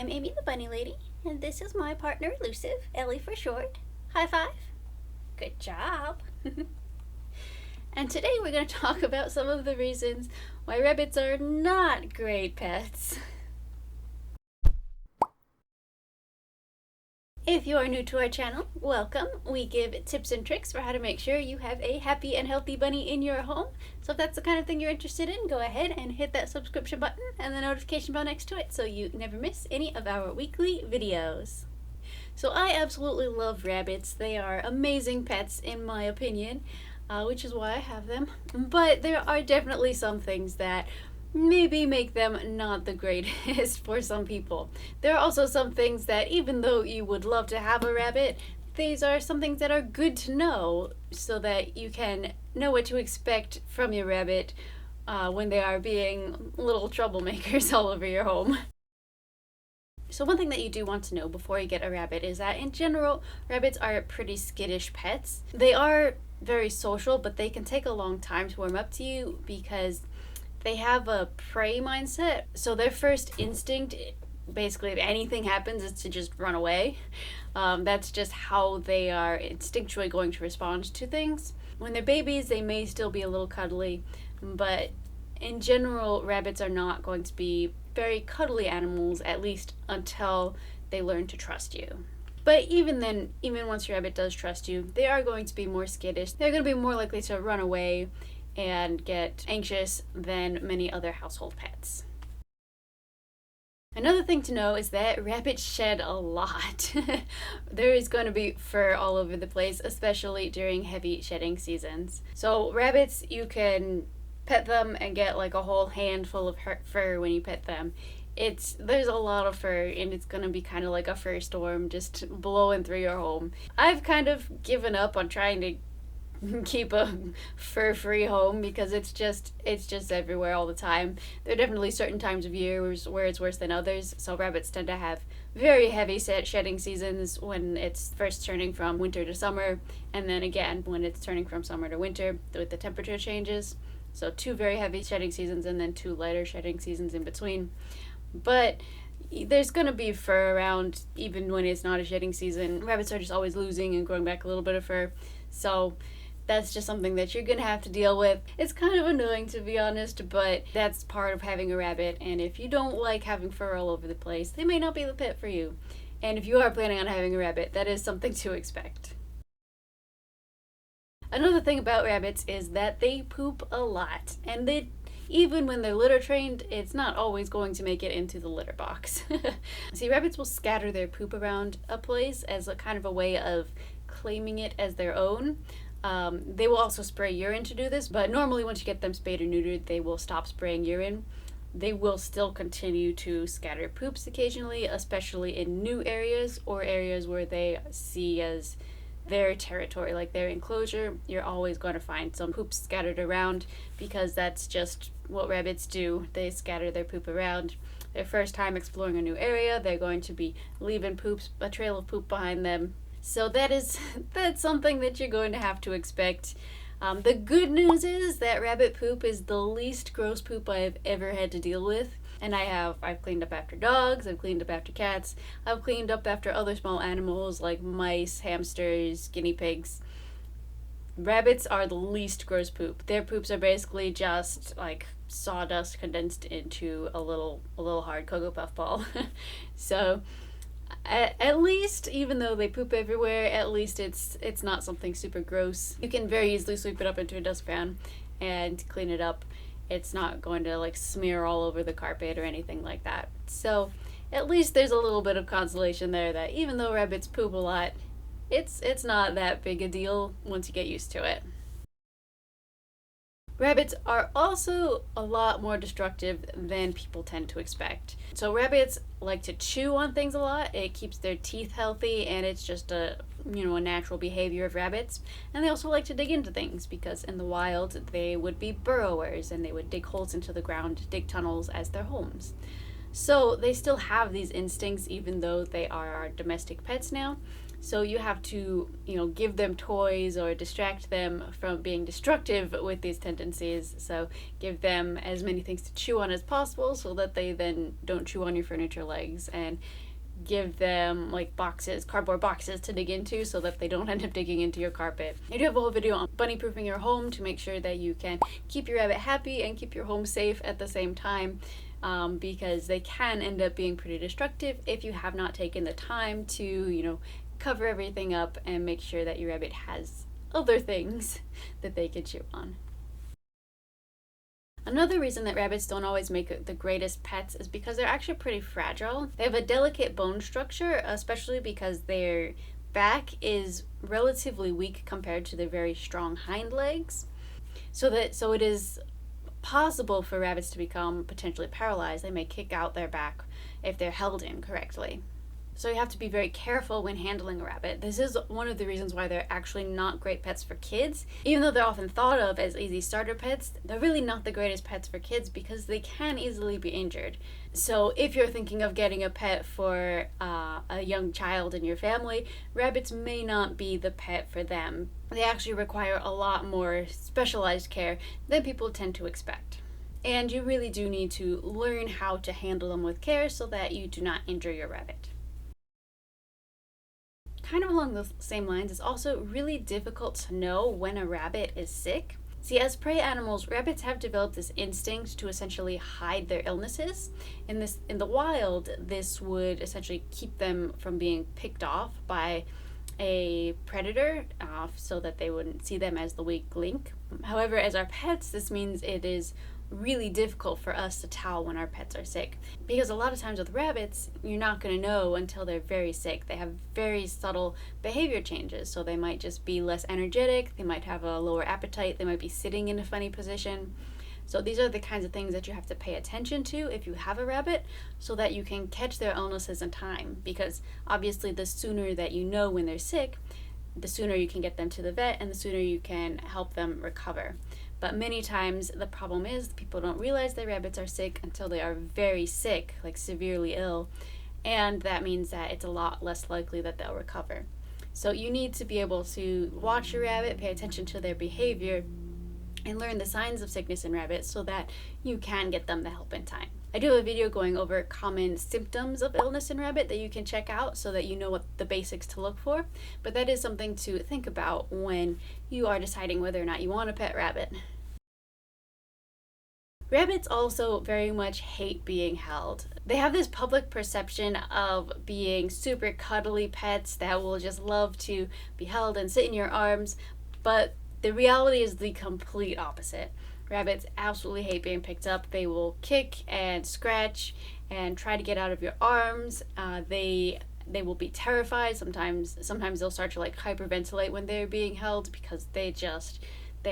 I'm Amy the Bunny Lady, and this is my partner Elusive, Ellie for short. High five. Good job. And today we're going to talk about some of the reasons why rabbits are not great pets. If you are new to our channel, welcome. We give tips and tricks for how to make sure you have a happy and healthy bunny in your home. So if that's the kind of thing you're interested in, go ahead and hit that subscription button and the notification bell next to it so you never miss any of our weekly videos. So I absolutely love rabbits. They are amazing pets in my opinion, which is why I have them. But there are definitely some things that maybe make them not the greatest for some people. There are also some things that, even though you would love to have a rabbit, these are some things that are good to know so that you can know what to expect from your rabbit when they are being little troublemakers all over your home. So one thing that you do want to know before you get a rabbit is that in general, rabbits are pretty skittish pets. They are very social, but they can take a long time to warm up to you because they have a prey mindset. So their first instinct, basically if anything happens, is to just run away. That's just how they are instinctually going to respond to things. When they're babies, they may still be a little cuddly, but in general, rabbits are not going to be very cuddly animals, at least until they learn to trust you. But even then, even once your rabbit does trust you, they are going to be more skittish. They're going to be more likely to run away and get anxious than many other household pets. Another thing to know is that rabbits shed a lot. There is going to be fur all over the place, especially during heavy shedding seasons. So rabbits, you can pet them and get like a whole handful of fur when you pet them. There's a lot of fur and it's gonna be kind of like a fur storm just blowing through your home. I've kind of given up on trying to keep a fur-free home because it's just everywhere all the time. There are definitely certain times of year where it's worse than others. So rabbits tend to have very heavy shedding seasons when it's first turning from winter to summer, and then again when it's turning from summer to winter with the temperature changes. So 2 very heavy shedding seasons and then 2 lighter shedding seasons in between. But there's going to be fur around even when it's not a shedding season. Rabbits are just always losing and growing back a little bit of fur. So that's just something that you're going to have to deal with. It's kind of annoying, to be honest, but that's part of having a rabbit. And if you don't like having fur all over the place, they may not be the pet for you. And if you are planning on having a rabbit, that is something to expect. Another thing about rabbits is that they poop a lot, and even when they're litter trained, it's not always going to make it into the litter box. See, rabbits will scatter their poop around a place as a kind of a way of claiming it as their own. They will also spray urine to do this, but normally once you get them spayed or neutered, they will stop spraying urine. They will still continue to scatter poops occasionally, especially in new areas or areas where they see as their territory, like their enclosure. You're always going to find some poop scattered around because that's just what rabbits do. They scatter their poop around. Their first time exploring a new area, they're going to be leaving a trail of poop behind them. So that's something that you're going to have to expect. The good news is that rabbit poop is the least gross poop I've ever had to deal with. And I've cleaned up after dogs, I've cleaned up after cats, I've cleaned up after other small animals like mice, hamsters, guinea pigs. Rabbits are the least gross poop. Their poops are basically just like sawdust condensed into a little hard Cocoa Puff ball. So at least, even though they poop everywhere, at least it's not something super gross. You can very easily sweep it up into a dustpan and clean it up. It's not going to like smear all over the carpet or anything like that. So at least there's a little bit of consolation there that even though rabbits poop a lot, it's not that big a deal once you get used to it. Rabbits are also a lot more destructive than people tend to expect. So rabbits like to chew on things a lot. It keeps their teeth healthy, and it's just a natural behavior of rabbits. And they also like to dig into things because in the wild they would be burrowers and they would dig holes into the ground, dig tunnels as their homes. So they still have these instincts even though they are our domestic pets now. So you have to, give them toys or distract them from being destructive with these tendencies. So give them as many things to chew on as possible so that they then don't chew on your furniture legs, and give them like cardboard boxes to dig into so that they don't end up digging into your carpet. I do have a whole video on bunny proofing your home to make sure that you can keep your rabbit happy and keep your home safe at the same time, because they can end up being pretty destructive if you have not taken the time to, cover everything up and make sure that your rabbit has other things that they could chew on. Another reason that rabbits don't always make the greatest pets is because they're actually pretty fragile. They have a delicate bone structure, especially because their back is relatively weak compared to their very strong hind legs. So it is possible for rabbits to become potentially paralyzed. They may kick out their back if they're held incorrectly. So you have to be very careful when handling a rabbit. This is one of the reasons why they're actually not great pets for kids. Even though they're often thought of as easy starter pets, they're really not the greatest pets for kids because they can easily be injured. So if you're thinking of getting a pet for a young child in your family, rabbits may not be the pet for them. They actually require a lot more specialized care than people tend to expect. And you really do need to learn how to handle them with care so that you do not injure your rabbit. Kind of along the same lines, it's also really difficult to know when a rabbit is sick. See, as prey animals, rabbits have developed this instinct to essentially hide their illnesses. In the wild, this would essentially keep them from being picked off by a predator, so that they wouldn't see them as the weak link. However, as our pets, this means it is really difficult for us to tell when our pets are sick, because a lot of times with rabbits, you're not going to know until they're very sick. They have very subtle behavior changes, so they might just be less energetic, they might have a lower appetite, they might be sitting in a funny position. So these are the kinds of things that you have to pay attention to if you have a rabbit, so that you can catch their illnesses in time, because obviously the sooner that you know when they're sick, the sooner you can get them to the vet and the sooner you can help them recover. But many times the problem is people don't realize their rabbits are sick until they are very sick, like severely ill, and that means that it's a lot less likely that they'll recover. So you need to be able to watch your rabbit, pay attention to their behavior, and learn the signs of sickness in rabbits so that you can get them the help in time. I do have a video going over common symptoms of illness in rabbit that you can check out so that you know what the basics to look for, but that is something to think about when you are deciding whether or not you want a pet rabbit. Rabbits also very much hate being held. They have this public perception of being super cuddly pets that will just love to be held and sit in your arms, but the reality is the complete opposite. Rabbits absolutely hate being picked up. They will kick and scratch and try to get out of your arms. They will be terrified. Sometimes they'll start to like hyperventilate when they're being held because they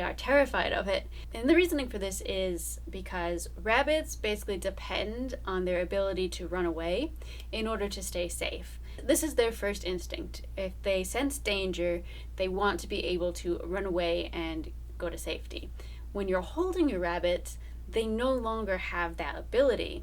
are terrified of it. And the reasoning for this is because rabbits basically depend on their ability to run away in order to stay safe. This is their first instinct. If they sense danger, they want to be able to run away and go to safety. When you're holding your rabbit, they no longer have that ability.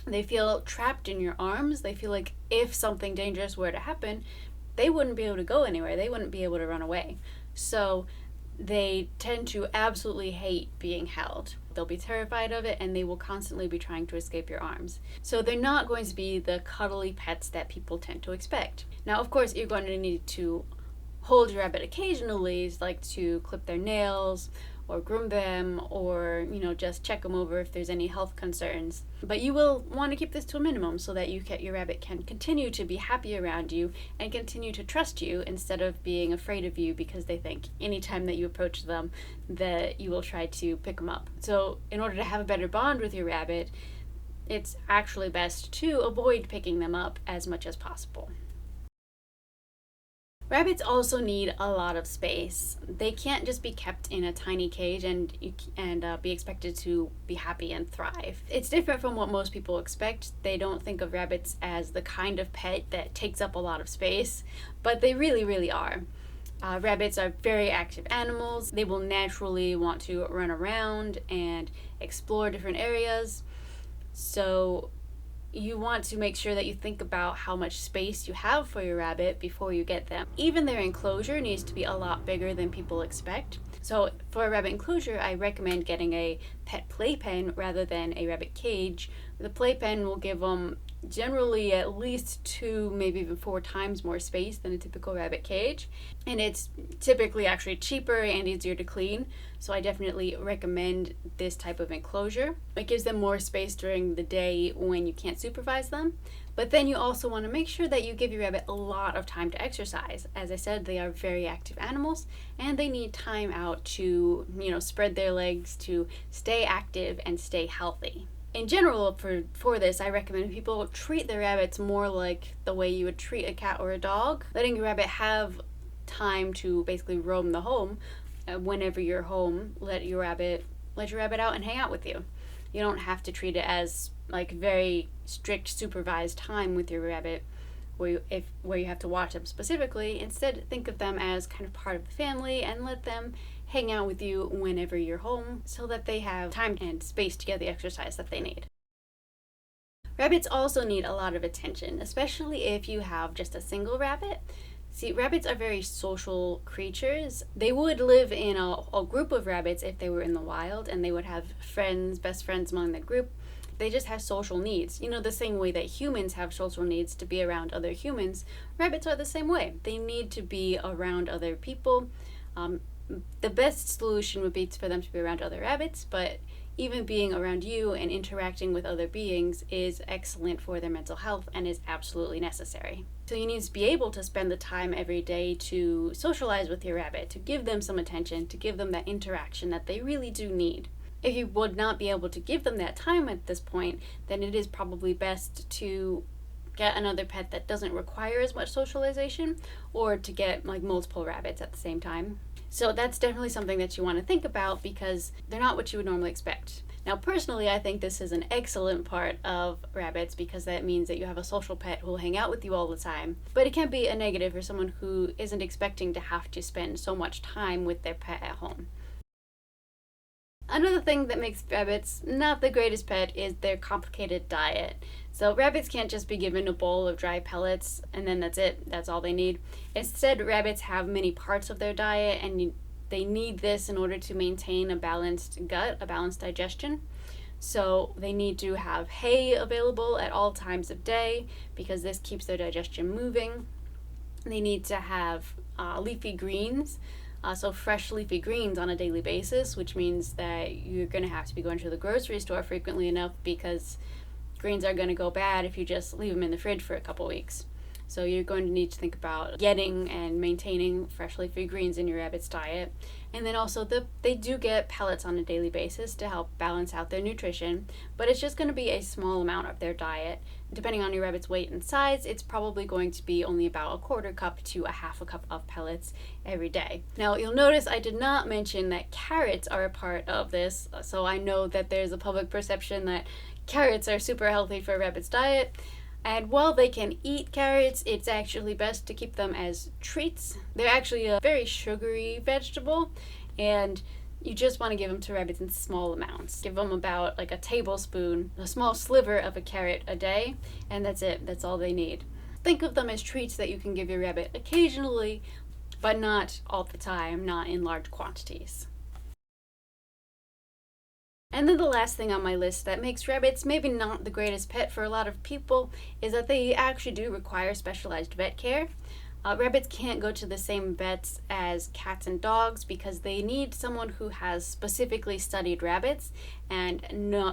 They feel trapped in your arms. They feel like if something dangerous were to happen, they wouldn't be able to go anywhere. They wouldn't be able to run away. So they tend to absolutely hate being held. They'll be terrified of it and they will constantly be trying to escape your arms. So they're not going to be the cuddly pets that people tend to expect. Now, of course, you're going to need to hold your rabbit occasionally, like to clip their nails or groom them, or just check them over if there's any health concerns. But you will want to keep this to a minimum so that your rabbit can continue to be happy around you and continue to trust you instead of being afraid of you because they think anytime that you approach them that you will try to pick them up. So in order to have a better bond with your rabbit, it's actually best to avoid picking them up as much as possible. Rabbits also need a lot of space. They can't just be kept in a tiny cage and be expected to be happy and thrive. It's different from what most people expect. They don't think of rabbits as the kind of pet that takes up a lot of space, but they really, really are. Rabbits are very active animals. They will naturally want to run around and explore different areas. So you want to make sure that you think about how much space you have for your rabbit before you get them. Even their enclosure needs to be a lot bigger than people expect. So for a rabbit enclosure, I recommend getting a pet playpen rather than a rabbit cage. The playpen will give them generally at least 2, maybe even 4 times more space than a typical rabbit cage, and it's typically actually cheaper and easier to clean, so I definitely recommend this type of enclosure. It gives them more space during the day when you can't supervise them, but then you also want to make sure that you give your rabbit a lot of time to exercise. As I said, they are very active animals and they need time out to, spread their legs, to stay active and stay healthy. In general, for this, I recommend people treat their rabbits more like the way you would treat a cat or a dog, letting your rabbit have time to basically roam the home. Whenever you're home, let your rabbit out and hang out with you. You don't have to treat it as like very strict supervised time with your rabbit where you have to watch them specifically. Instead, think of them as kind of part of the family and let them hang out with you whenever you're home so that they have time and space to get the exercise that they need. Rabbits also need a lot of attention, especially if you have just a single rabbit. See, rabbits are very social creatures. They would live in a group of rabbits if they were in the wild, and they would have friends, best friends among the group. They just have social needs. The same way that humans have social needs to be around other humans, rabbits are the same way. They need to be around other people. The best solution would be for them to be around other rabbits, but even being around you and interacting with other beings is excellent for their mental health and is absolutely necessary. So you need to be able to spend the time every day to socialize with your rabbit, to give them some attention, to give them that interaction that they really do need. If you would not be able to give them that time at this point, then it is probably best to get another pet that doesn't require as much socialization, or to get like multiple rabbits at the same time. So that's definitely something that you want to think about because they're not what you would normally expect. Now, personally, I think this is an excellent part of rabbits because that means that you have a social pet who will hang out with you all the time. But it can be a negative for someone who isn't expecting to have to spend so much time with their pet at home. Another thing that makes rabbits not the greatest pet is their complicated diet. So rabbits can't just be given a bowl of dry pellets and then that's it, that's all they need. Instead, rabbits have many parts of their diet and they need this in order to maintain a balanced gut, a balanced digestion. So they need to have hay available at all times of day because this keeps their digestion moving. They need to have leafy greens. So fresh leafy greens on a daily basis, which means that you're going to have to be going to the grocery store frequently enough because greens are going to go bad if you just leave them in the fridge for a couple weeks. So you're going to need to think about getting and maintaining fresh leafy greens in your rabbit's diet. And then also they do get pellets on a daily basis to help balance out their nutrition, but it's just going to be a small amount of their diet. Depending on your rabbit's weight and size, it's probably going to be only about a 1/4 cup to a 1/2 cup of pellets every day. Now you'll notice I did not mention that carrots are a part of this, so I know that there's a public perception that carrots are super healthy for a rabbit's diet. And while they can eat carrots, it's actually best to keep them as treats. They're actually a very sugary vegetable, and you just want to give them to rabbits in small amounts. Give them about like a tablespoon, a small sliver of a carrot a day, and that's it. That's all they need. Think of them as treats that you can give your rabbit occasionally, but not all the time, not in large quantities. And then the last thing on my list that makes rabbits maybe not the greatest pet for a lot of people is that they actually do require specialized vet care. Rabbits can't go to the same vets as cats and dogs because they need someone who has specifically studied rabbits and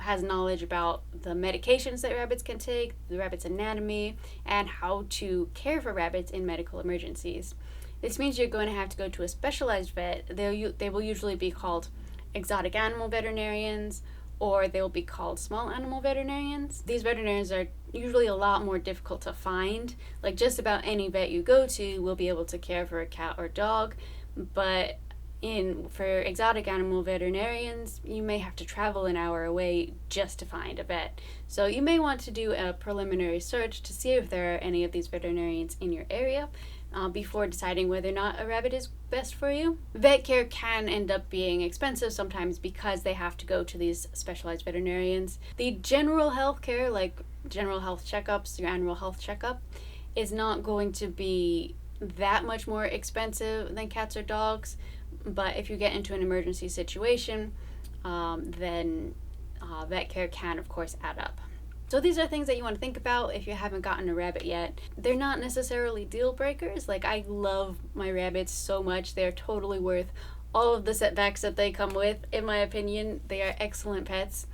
has knowledge about the medications that rabbits can take, the rabbit's anatomy, and how to care for rabbits in medical emergencies. This means you're going to have to go to a specialized vet. They will usually be called exotic animal veterinarians, or they will be called small animal veterinarians. These veterinarians are usually a lot more difficult to find. Like just about any vet you go to will be able to care for a cat or dog, but for exotic animal veterinarians, you may have to travel an hour away just to find a vet. So you may want to do a preliminary search to see if there are any of these veterinarians in your area. before deciding whether or not a rabbit is best for you. Vet care can end up being expensive sometimes because they have to go to these specialized veterinarians. The general health care, like general health checkups, your annual health checkup, is not going to be that much more expensive than cats or dogs. But if you get into an emergency situation, then vet care can, of course, add up. So these are things that you want to think about if you haven't gotten a rabbit yet. They're not necessarily deal breakers. Like, I love my rabbits so much. They're totally worth all of the setbacks that they come with. In my opinion, they are excellent pets.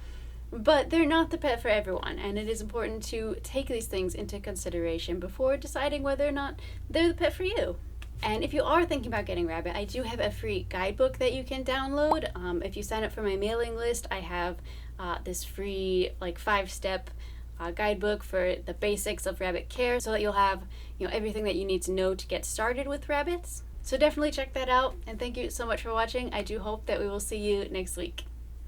But they're not the pet for everyone, and it is important to take these things into consideration before deciding whether or not they're the pet for you. And if you are thinking about getting rabbit, I do have a free guidebook that you can download. If you sign up for my mailing list, I have this free 5-step guidebook for the basics of rabbit care, so that you'll have everything that you need to know to get started with rabbits. So definitely check that out, and thank you so much for watching. I do hope that we will see you next week.